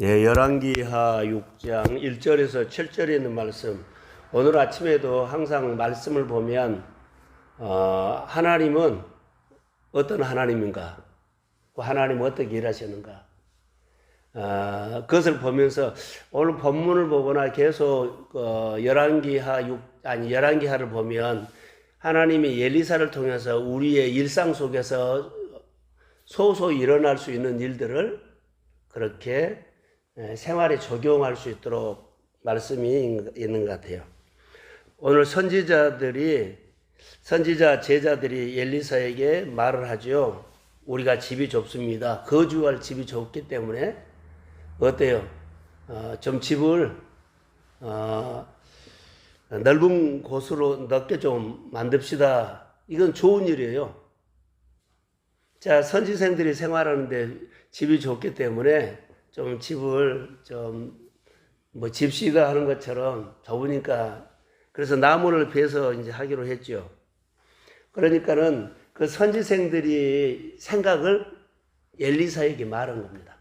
예, 열왕기하 6장 1절에서 7절에 있는 말씀. 오늘 아침에도 항상 말씀을 보면 하나님은 어떤 하나님인가? 하나님은 어떻게 일하시는가? 그것을 보면서 오늘 본문을 보거나 계속 열왕기하를 보면 하나님이 엘리사를 통해서 우리의 일상 속에서 소소히 일어날 수 있는 일들을 그렇게 생활에 적용할 수 있도록 말씀이 있는 것 같아요. 오늘 제자들이 엘리사에게 말을 하죠. 우리가 집이 좁습니다. 거주할 집이 좁기 때문에 어때요? 좀 집을 넓은 곳으로 넓게 좀 만듭시다. 이건 좋은 일이에요. 자, 선지생들이 생활하는데 집이 좁기 때문에 좀 집을 집시다 하는 것처럼 좁으니까 그래서 나무를 베서 이제 하기로 했죠. 그러니까는 그 선지생들이 생각을 엘리사에게 말한 겁니다.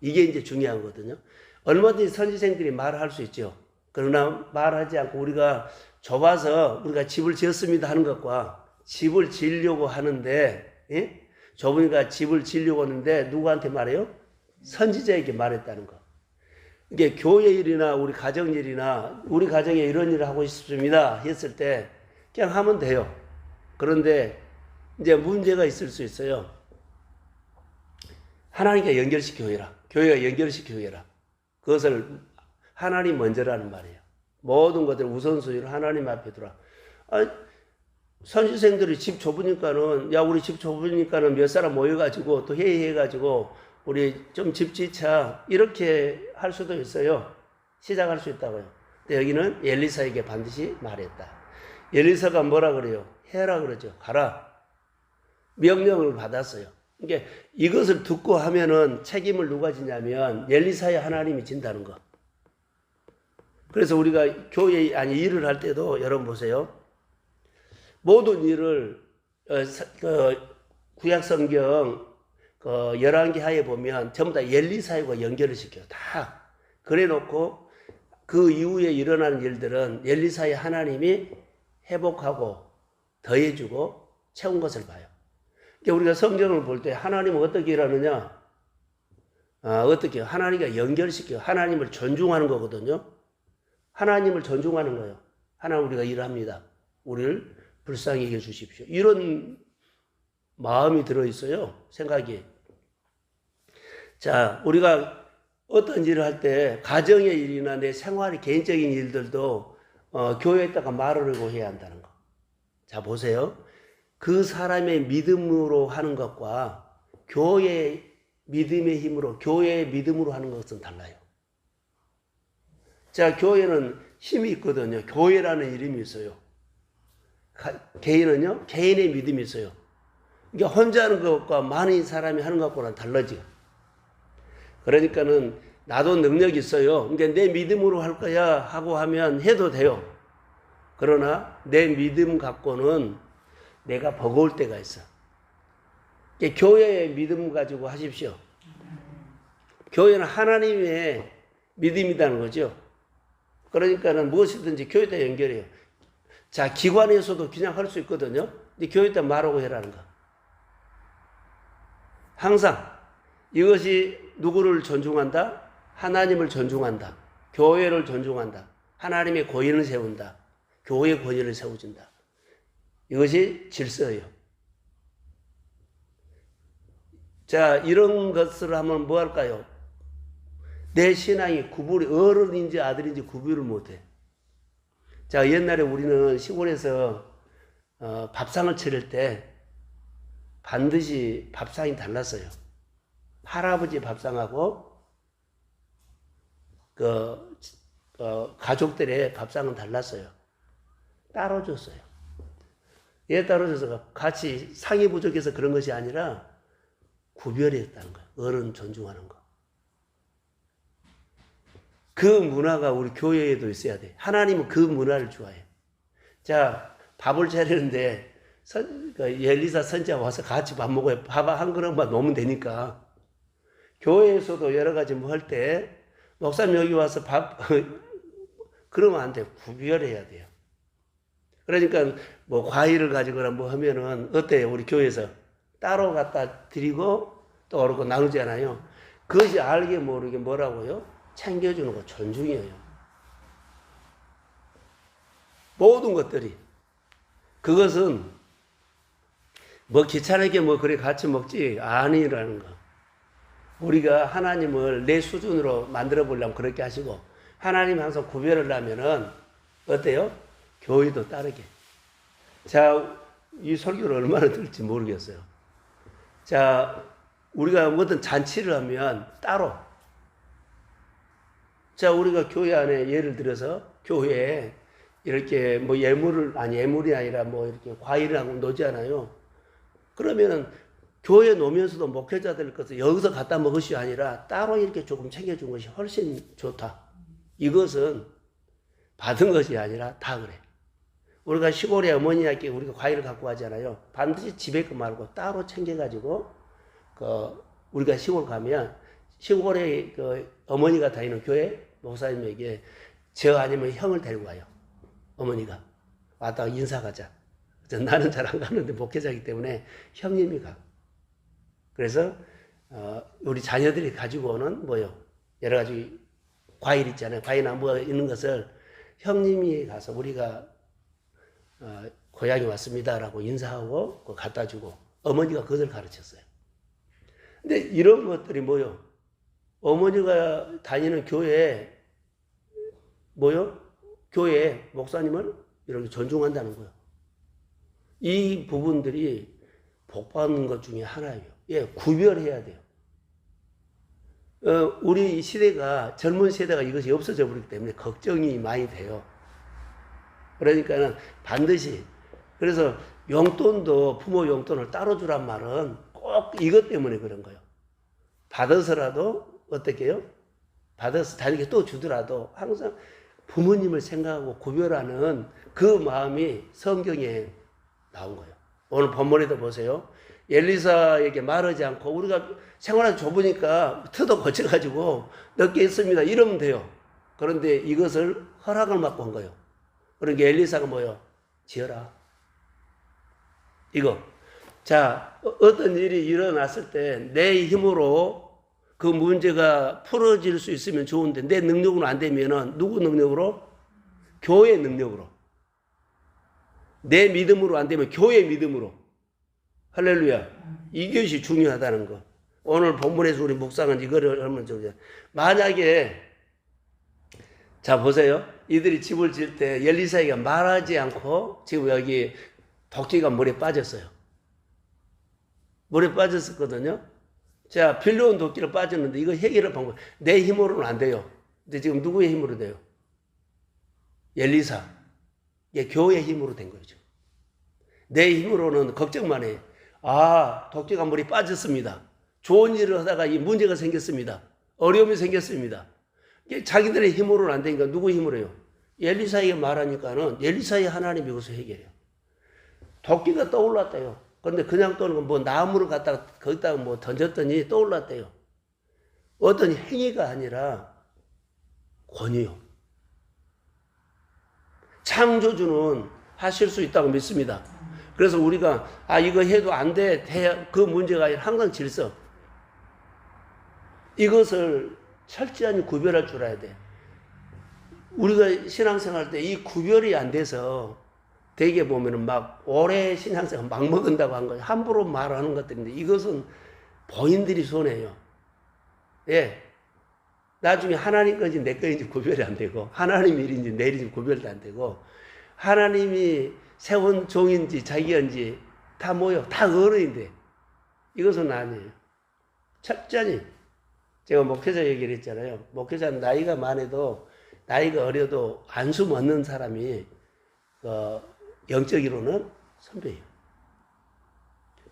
이게 이제 중요한 거거든요. 얼마든지 선지생들이 말할 수 있죠. 그러나 말하지 않고 우리가 좁아서 우리가 집을 지었습니다 하는 것과 집을 지으려고 하는데, 예? 좁으니까 집을 지으려고 하는데 누구한테 말해요? 선지자에게 말했다는 거. 이게 교회 일이나 우리 가정 일이나 우리 가정에 이런 일을 하고 싶습니다 했을 때 그냥 하면 돼요. 그런데 이제 문제가 있을 수 있어요. 하나님께 연결시켜 해라. 교회가 연결시켜 해라. 그것을 하나님 먼저라는 말이에요. 모든 것들 우선순위로 하나님 앞에 두라. 선지생들이 집 좁으니까는 우리 집 좁으니까는 몇 사람 모여가지고 또 회의해가지고 우리 좀 집 짓자 이렇게 할 수도 있어요. 시작할 수 있다고요. 근데 여기는 엘리사에게 반드시 말했다. 엘리사가 뭐라 그래요? 해라 그러죠. 가라. 명령을 받았어요. 그러니까 이것을 듣고 하면은 책임을 누가 지냐면 엘리사의 하나님이 진다는 거. 그래서 우리가 일을 할 때도 여러분 보세요. 모든 일을 구약성경 열왕기하에 보면 전부 다 엘리사와 연결을 시켜요. 다 그래놓고 그 이후에 일어나는 일들은 엘리사의 하나님이 회복하고 더해주고 채운 것을 봐요. 그러니까 우리가 성경을 볼 때 하나님은 어떻게 일하느냐? 어떻게 하나님과 연결시켜요. 하나님을 존중하는 거거든요. 하나님을 존중하는 거예요. 하나님 우리가 일합니다. 우리를 불쌍히 여겨 주십시오. 이런 마음이 들어있어요. 생각이. 자, 우리가 어떤 일을 할 때 가정의 일이나 내 생활의 개인적인 일들도 교회에다가 말을 하고 해야 한다는 거. 자, 보세요. 그 사람의 믿음으로 하는 것과 교회의 믿음의 힘으로, 교회의 믿음으로 하는 것은 달라요. 자, 교회는 힘이 있거든요. 교회라는 이름이 있어요. 개인은요, 개인의 믿음이 있어요. 그러니까 혼자 하는 것과 많은 사람이 하는 것과는 달라지요. 그러니까는 나도 능력이 있어요. 그러니까 내 믿음으로 할 거야 하고 하면 해도 돼요. 그러나 내 믿음 갖고는 내가 버거울 때가 있어. 그러니까 교회의 믿음 가지고 하십시오. 교회는 하나님의 믿음이라는 거죠. 그러니까는 무엇이든지 교회에다 연결해요. 자, 기관에서도 그냥 할 수 있거든요. 근데 교회에다 말하고 해라는 거. 항상 이것이 누구를 존중한다? 하나님을 존중한다. 교회를 존중한다. 하나님의 권위를 세운다. 교회의 권위를 세워준다. 이것이 질서예요. 자, 이런 것을 하면 뭐 할까요? 내 신앙이 어른인지 아들인지 구분을 못해. 자, 옛날에 우리는 시골에서 밥상을 차릴 때 반드시 밥상이 달랐어요. 할아버지 밥상하고 가족들의 밥상은 달랐어요. 따로 줬어요. 왜 따로 줘서 같이 상이 부족해서 그런 것이 아니라 구별했다는 거예요. 어른 존중하는 거. 그 문화가 우리 교회에도 있어야 돼. 하나님은 그 문화를 좋아해요. 자, 밥을 차리는데 엘리사 선지자 와서 같이 밥 먹어요. 밥 한 그릇만 놓으면 되니까. 교회에서도 여러 가지 뭐 할 때, 목사님 여기 와서 밥, 그러면 안 돼요. 구별해야 돼요. 그러니까 뭐 과일을 가지거나 뭐 하면은 어때요? 우리 교회에서 따로 갖다 드리고 또 어르고 나누잖아요. 그것이 알게 모르게 뭐라고요? 챙겨주는 거 존중이에요. 모든 것들이. 그것은 뭐 귀찮게 뭐 그래 같이 먹지 아니라는 거. 우리가 하나님을 내 수준으로 만들어 보려면 그렇게 하시고, 하나님 항상 구별을 하면은 어때요? 교회도 따르게. 자, 이 설교를 얼마나 들을지 모르겠어요. 자, 우리가 어떤 잔치를 하면 따로. 자, 우리가 교회 안에 예를 들어서 교회에 이렇게 뭐 예물이 아니라 뭐 이렇게 과일을 하고 놓잖아요. 그러면은 교회 놓으면서도 목회자들 것을 여기서 갖다 먹으시 아니라 따로 이렇게 조금 챙겨준 것이 훨씬 좋다. 이것은 받은 것이 아니라 다 그래. 우리가 시골에 어머니에게 우리가 과일을 갖고 가잖아요. 반드시 집에 거 말고 따로 챙겨가지고, 우리가 시골 가면 시골에 어머니가 다니는 교회 목사님에게 저 아니면 형을 데리고 가요. 어머니가 왔다가 인사 가자. 나는 잘 안 가는데 목회자이기 때문에 형님이 가. 그래서 우리 자녀들이 가지고 오는 뭐요? 여러 가지 과일 있잖아요. 과일이나 뭐 있는 것을 형님이 가서 우리가 고향에 왔습니다라고 인사하고 갖다 주고, 어머니가 그것을 가르쳤어요. 근데 이런 것들이 뭐요? 어머니가 다니는 교회에 뭐요? 교회에 목사님을 이렇게 존중한다는 거예요. 이 부분들이 복받는 것 중에 하나예요. 예, 구별해야 돼요. 우리 시대가, 젊은 세대가 이것이 없어져 버리기 때문에 걱정이 많이 돼요. 그러니까는 반드시, 그래서 용돈도 부모 용돈을 따로 주란 말은 꼭 이것 때문에 그런 거예요. 받아서라도 어떻게 해요? 받아서 다르게 또 주더라도 항상 부모님을 생각하고 구별하는 그 마음이 성경에 나온 거예요. 오늘 본문에도 보세요. 엘리사에게 말하지 않고, 우리가 생활하기 좁으니까 터도 거쳐가지고 늦게 있습니다 이러면 돼요. 그런데 이것을 허락을 받고 한 거예요. 그러니까 엘리사가 뭐예요? 지어라. 이거. 자, 어떤 일이 일어났을 때 내 힘으로 그 문제가 풀어질 수 있으면 좋은데 내 능력으로 안 되면은 누구 능력으로? 교회 능력으로. 내 믿음으로 안 되면 교회 믿음으로. 할렐루야. 이것이 중요하다는 거. 오늘 본문에서 우리 묵상은 이거를 하면 좋죠. 만약에, 자, 보세요. 이들이 집을 지을 때 엘리사에게 말하지 않고 지금 여기 도끼가 물에 빠졌어요. 물에 빠졌었거든요. 자, 빌려온 도끼를 빠졌는데 이거 해결할 방법, 내 힘으로는 안 돼요. 근데 지금 누구의 힘으로 돼요? 엘리사. 이게 교회의 힘으로 된 거죠. 내 힘으로는 걱정만 해. 아, 도끼가 물에 빠졌습니다. 좋은 일을 하다가 이 문제가 생겼습니다. 어려움이 생겼습니다. 자기들의 힘으로는 안 되니까 누구 힘으로 해요? 엘리사에게 말하니까는 엘리사의 하나님이 여기서 해결해요. 도끼가 떠올랐대요. 근데 그냥 떠오르는 건 뭐 나무를 갖다가 거기다가 뭐 던졌더니 떠올랐대요. 어떤 행위가 아니라 권위요. 창조주는 하실 수 있다고 믿습니다. 그래서 우리가 이거 해도 안 돼. 그 문제가 아니라 항상 질서. 이것을 철저히 구별할 줄 알아야 돼. 우리가 신앙생활 때 이 구별이 안 돼서 대개 보면은 막 오래 신앙생활 막 먹은다고 한 거예요. 함부로 말하는 것들인데 이것은 본인들이 손해요. 예. 나중에 하나님 건지 내 건지 구별이 안 되고, 하나님 일인지 내 일인지 구별도 안 되고, 하나님이 세운 종인지 자기인지 다 뭐요? 다 어른인데 이것은 아니에요. 철저히. 제가 목회자 얘기를 했잖아요. 목회자는 나이가 많아도, 나이가 어려도 안수 얻는 사람이 영적으로는 선배예요.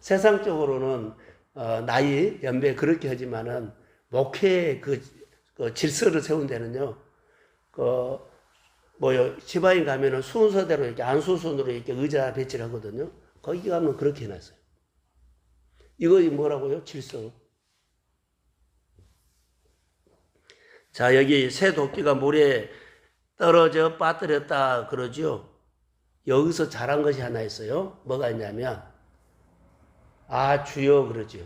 세상적으로는 나이, 연배 그렇게 하지만은 목회의 그 질서를 세운 데는요, 지방에 가면은 순서대로 이렇게 안수순으로 이렇게 의자 배치를 하거든요. 거기 가면 그렇게 해놨어요. 이거 뭐라고요? 질서. 자, 여기 새 도끼가 물에 떨어져 빠뜨렸다 그러죠. 여기서 잘한 것이 하나 있어요. 뭐가 있냐면 아 주여 그러죠.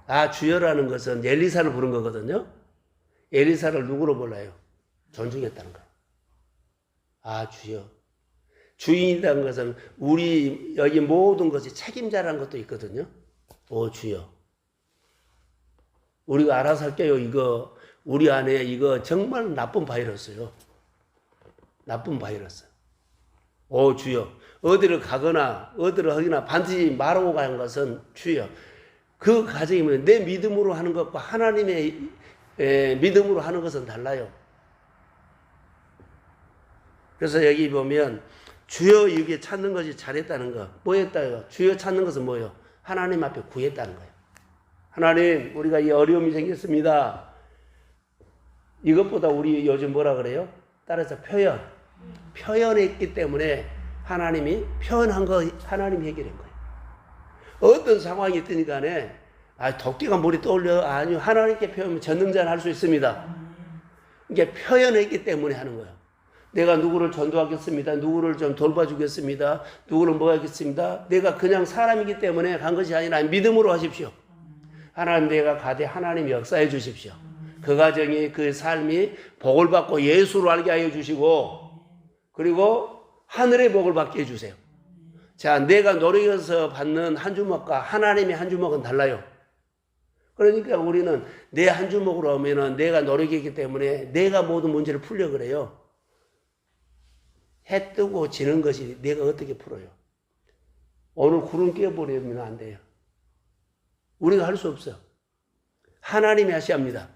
아 주여라는 것은 엘리사를 부른 거거든요. 엘리사를 누구로 불러요? 존중했다는 거예요. 아 주여. 주인이라는 것은 우리 여기 모든 것이 책임자라는 것도 있거든요. 오 주여. 우리가 알아서 할게요. 이거 우리 안에 이거 정말 나쁜 바이러스요. 나쁜 바이러스. 오 주여. 어디를 가거나 어디를 하거나 반드시 말하고 가는 것은 주여. 그 가정이면 내 믿음으로 하는 것과 하나님의 믿음으로 하는 것은 달라요. 그래서 여기 보면 주여 이게 찾는 것이 잘했다는 거. 뭐였다요? 주여 찾는 것은 뭐예요? 하나님 앞에 구했다는 거예요. 하나님 우리가 이 어려움이 생겼습니다. 이것보다 우리 요즘 뭐라 그래요? 따라서 표현했기 때문에 하나님이 표현한 거 하나님이 해결한 거예요. 어떤 상황이 있든 간에 도끼가 물이 떠올려 아니요 하나님께 표현하면 전능자는 할 수 있습니다. 이게 표현했기 때문에 하는 거예요. 내가 누구를 전도하겠습니다. 누구를 좀 돌봐주겠습니다. 누구를 뭐 하겠습니다. 내가 그냥 사람이기 때문에 간 것이 아니라 믿음으로 하십시오. 하나님 내가 가되 하나님 역사해 주십시오. 그 가정이 그 삶이 복을 받고 예수를 알게 하여 주시고 그리고 하늘의 복을 받게 해주세요. 자, 내가 노력해서 받는 한 주먹과 하나님의 한 주먹은 달라요. 그러니까 우리는 내 한 주먹으로 하면은 내가 노력했기 때문에 내가 모든 문제를 풀려 그래요. 해 뜨고 지는 것이 내가 어떻게 풀어요? 오늘 구름 끼워버리면 안 돼요. 우리가 할 수 없어요. 하나님이 하셔야 합니다.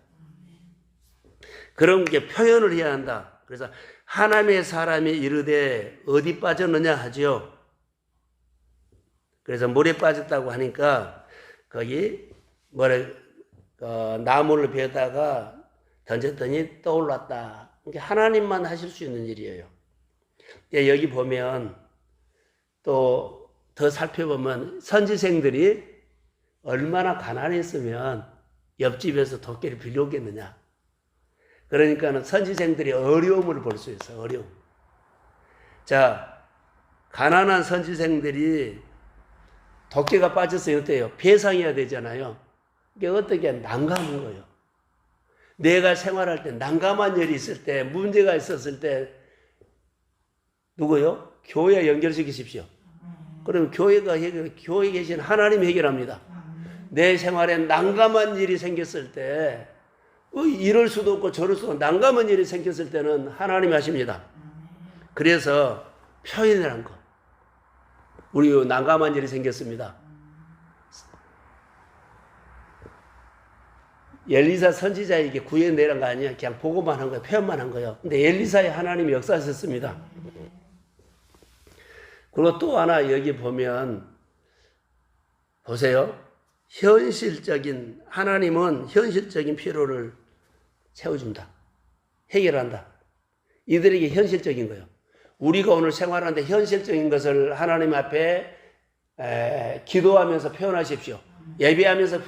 그런 게 표현을 해야 한다. 그래서 하나님의 사람이 이르되 어디 빠졌느냐 하죠. 그래서 물에 빠졌다고 하니까 거기 나무를 베다가 던졌더니 떠올랐다. 이게 하나님만 하실 수 있는 일이에요. 여기 보면 또 더 살펴보면 선지생들이 얼마나 가난했으면 옆집에서 도끼를 빌려오겠느냐. 그러니까는 선지생들이 어려움을 볼 수 있어요. 어려움. 자, 가난한 선지생들이 도끼가 빠졌어요. 어때요? 배상해야 되잖아요. 이게 어떻게 난감한 거예요. 내가 생활할 때 난감한 일이 있을 때 문제가 있었을 때 누구요? 교회 연결시키십시오. 그러면 교회에 계신 하나님이 해결합니다. 내 생활에 난감한 일이 생겼을 때 이럴 수도 없고 저럴 수도 없고 난감한 일이 생겼을 때는 하나님이 하십니다. 그래서 표현이라는 거. 우리 난감한 일이 생겼습니다. 엘리사 선지자에게 구해내란 거 아니야. 그냥 보고만 한 거예요. 표현만 한 거예요. 근데 엘리사의 하나님이 역사하셨습니다. 그리고 또 하나 여기 보면 보세요. 하나님은 현실적인 필요를 채워준다. 해결한다. 이들에게 현실적인 거예요. 우리가 오늘 생활하는데 현실적인 것을 하나님 앞에 기도하면서 표현하십시오. 예배하면서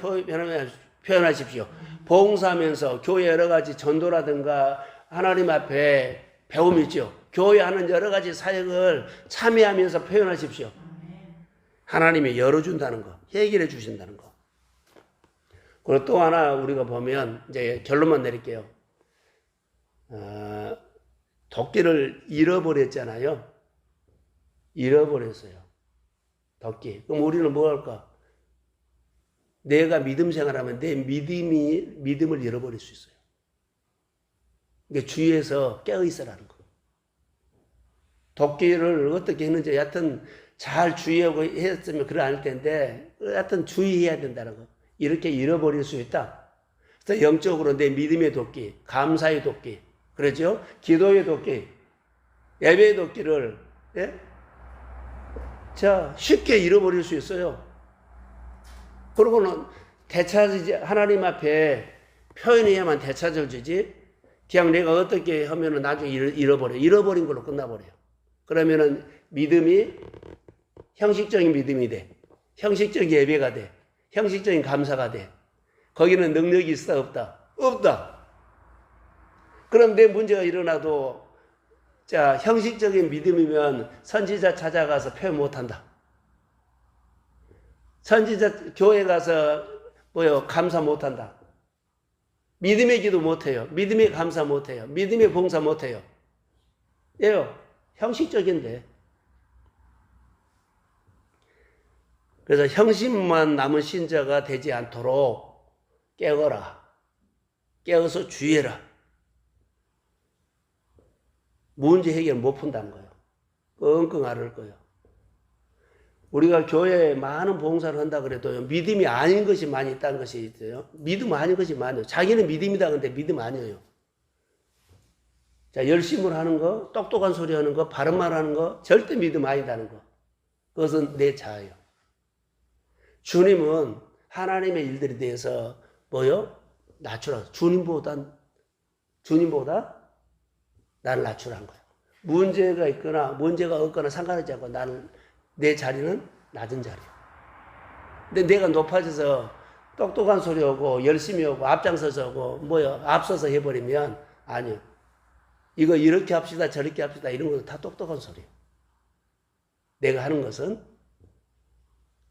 표현하십시오. 봉사하면서 교회 여러 가지 전도라든가 하나님 앞에 배움이 있죠. 교회 하는 여러 가지 사역을 참여하면서 표현하십시오. 하나님이 열어준다는 거, 해결해 주신다는 거. 그리고 또 하나 우리가 보면 이제 결론만 내릴게요. 도끼를 잃어버렸잖아요. 잃어버렸어요. 도끼. 그럼 우리는 뭐 할까? 내가 믿음 생활하면 내 믿음을 잃어버릴 수 있어요. 그러니까 주위에서 깨어있으라는 거. 도끼를 어떻게 했는지 여하튼 잘 주의하고 했으면 그래 안 할 텐데 여하튼 주의해야 된다는 거. 이렇게 잃어버릴 수 있다. 그래서 영적으로 내 믿음의 도끼, 감사의 도끼, 그렇죠? 기도의 도끼, 예배의 도끼를 쉽게 잃어버릴 수 있어요. 그러고는 되찾지 하나님 앞에 표현해야만 되찾아주지. 그냥 내가 어떻게 하면은 나중에 잃어버린 걸로 끝나버려요. 그러면은 믿음이 형식적인 믿음이 돼. 형식적인 예배가 돼. 형식적인 감사가 돼. 거기는 능력이 있다 없다. 없다. 그럼 내 문제가 일어나도 자, 형식적인 믿음이면 선지자 찾아가서 표현 못한다. 선지자 교회 가서 감사 못한다. 믿음의 기도 못해요. 믿음의 감사 못해요. 믿음의 봉사 못해요. 예요. 형식적인데. 그래서 형식만 남은 신자가 되지 않도록 깨어라. 깨어서 주의해라. 문제 해결 못 푼다는 거예요. 끙끙 앓을 거예요. 우리가 교회에 많은 봉사를 한다 그래도요, 믿음이 아닌 것이 많이 있다는 것이 있어요. 믿음 아닌 것이 많아요. 자기는 믿음이다 근데 믿음 아니에요. 자, 열심을 하는 거, 똑똑한 소리 하는 거, 바른 말 하는 거, 절대 믿음 아니다는 거. 그것은 내 자아예요. 주님은 하나님의 일들에 대해서 낮추라. 주님보다 나를 낮추라는 거예요. 문제가 있거나 문제가 없거나 상관하지 않고 내 자리는 낮은 자리야. 근데 내가 높아져서 똑똑한 소리 하고 열심히 하고 앞장서서 하고 앞서서 해버리면 아니요. 이거 이렇게 합시다 저렇게 합시다 이런 것도 다 똑똑한 소리예요. 내가 하는 것은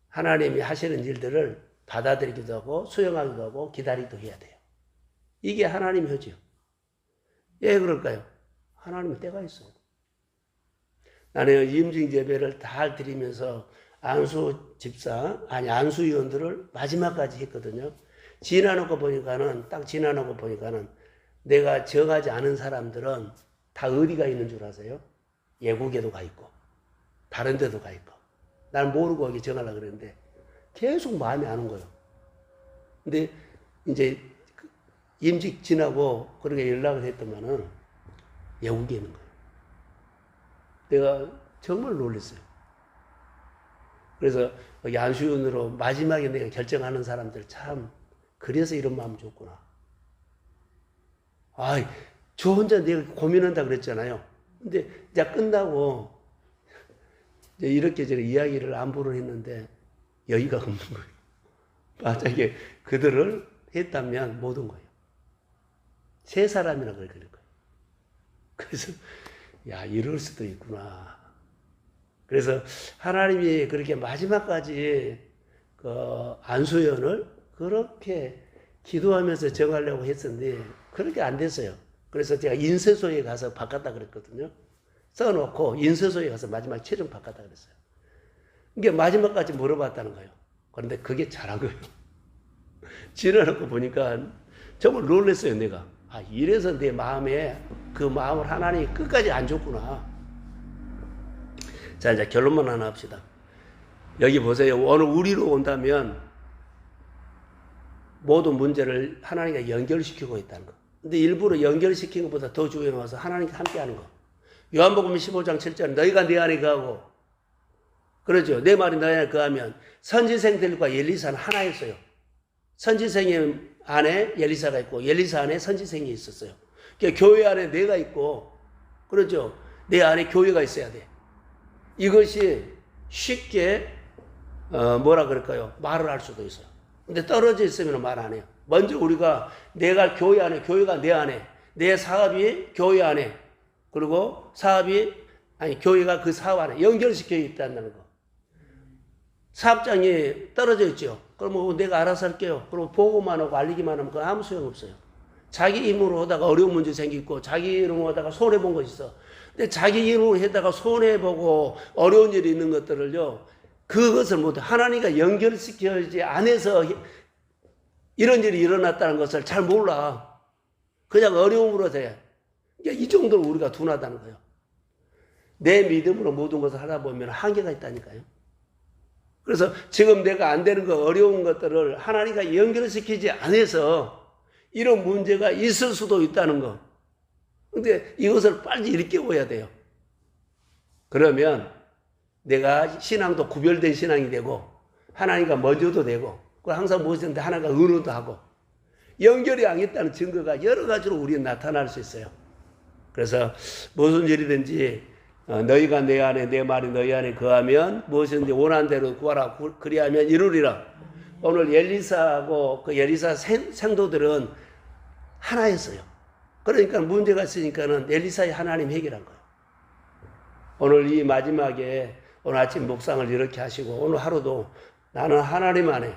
하나님이 하시는 일들을 받아들이기도 하고 수용하기도 하고 기다리기도 해야 돼요. 이게 하나님의 효지요. 왜 그럴까요? 하나님의 때가 있어요. 나는 임직 예배를 다 드리면서 안수 위원들을 마지막까지 했거든요. 지나놓고 보니까는 내가 정하지 않은 사람들은 다 어디가 있는 줄 아세요? 예국에도 가 있고 다른 데도 가 있고 난 모르고 여기 정하려고 그랬는데 계속 마음에 안 온 거예요. 근데 이제 임직 지나고 그렇게 연락을 했더만은 예국에 있는 거예요. 내가 정말 놀랐어요. 그래서 안수위원으로 마지막에 내가 결정하는 사람들 참 그래서 이런 마음 줬구나. 저 혼자 내가 고민한다 그랬잖아요. 근데 이제 끝나고 이제 이렇게 이야기를 안부를 했는데 여기가 없는 거예요. 만약에 그들을 했다면 못 온 거예요. 세 사람이나 그럴 거예요. 그래서 이럴 수도 있구나. 그래서 하나님이 그렇게 마지막까지 안수연을 그렇게 기도하면서 정하려고 했었는데 그렇게 안 됐어요. 그래서 제가 인쇄소에 가서 바꿨다 그랬거든요. 써놓고 인쇄소에 가서 마지막 최종 바꿨다 그랬어요. 이게 마지막까지 물어봤다는 거예요. 그런데 그게 잘한 거예요. 지나놓고 보니까 정말 놀랐어요, 내가. 이래서 내 마음에 그 마음을 하나님이 끝까지 안 줬구나. 자, 이제 결론만 하나 합시다. 여기 보세요. 오늘 우리로 온다면 모든 문제를 하나님과 연결시키고 있다는 거. 근데 일부러 연결시킨 것보다 더 중요한 것은 하나님과 함께 하는 거. 요한복음 15장 7절 너희가 내 안에 거하고 그러죠. 내 말이 너희 안에 거하면 선지생들과 엘리사는 하나였어요. 선지생의 안에 엘리사가 있고 엘리사 안에 선지생이 있었어요. 그러니까 교회 안에 내가 있고 그러죠. 내 안에 교회가 있어야 돼. 이것이 쉽게 말을 할 수도 있어요. 근데 떨어져 있으면 말 안 해요. 먼저 우리가 내가 교회 안에, 교회가 내 안에, 내 사업이 교회 안에, 그리고 교회가 그 사업 안에 연결시켜 있다는 거. 사업장이 떨어져 있죠. 그럼 내가 알아서 할게요. 그럼 보고만 하고 알리기만 하면 그거 아무 소용 없어요. 자기 힘으로 하다가 어려운 문제 생기고 자기 이름으로 하다가 손해본 거 있어. 근데 자기 이름으로 하다가 손해보고 어려운 일이 있는 것들을요. 그것을 모두 하나님과 연결시켜지 않아서 이런 일이 일어났다는 것을 잘 몰라. 그냥 어려움으로 돼. 그러니까 이 정도로 우리가 둔하다는 거예요. 내 믿음으로 모든 것을 하다 보면 한계가 있다니까요. 그래서 지금 내가 안 되는 거 어려운 것들을 하나님과 연결시키지 않아서 이런 문제가 있을 수도 있다는 거. 근데 이것을 빨리 일깨워야 돼요. 그러면 내가 신앙도 구별된 신앙이 되고 하나님과 먼저도 되고 항상 무엇이든지 하나님과 의논도 하고 연결이 안 있다는 증거가 여러 가지로 우리는 나타날 수 있어요. 그래서 무슨 일이든지 너희가 내 안에 내 말이 너희 안에 거하면 무엇이든지 원하는 대로 구하라 그리하면 이루리라. 오늘 엘리사하고 그 엘리사 생도들은 하나였어요. 그러니까 문제가 있으니까는 엘리사의 하나님 해결한 거예요. 오늘 이 마지막에 오늘 아침 묵상을 이렇게 하시고 오늘 하루도 나는 하나님 안에,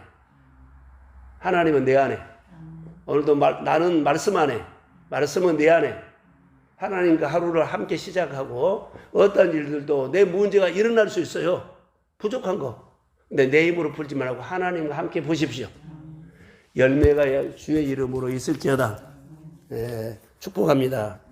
하나님은 내 안에, 오늘도 나는 말씀 안에, 말씀은 내 안에, 하나님과 하루를 함께 시작하고 어떤 일들도 내 문제가 일어날 수 있어요. 부족한 거. 근데 내 힘으로 풀지 말고 하나님과 함께 보십시오. 열매가 주의 이름으로 있을지어다. 축복합니다.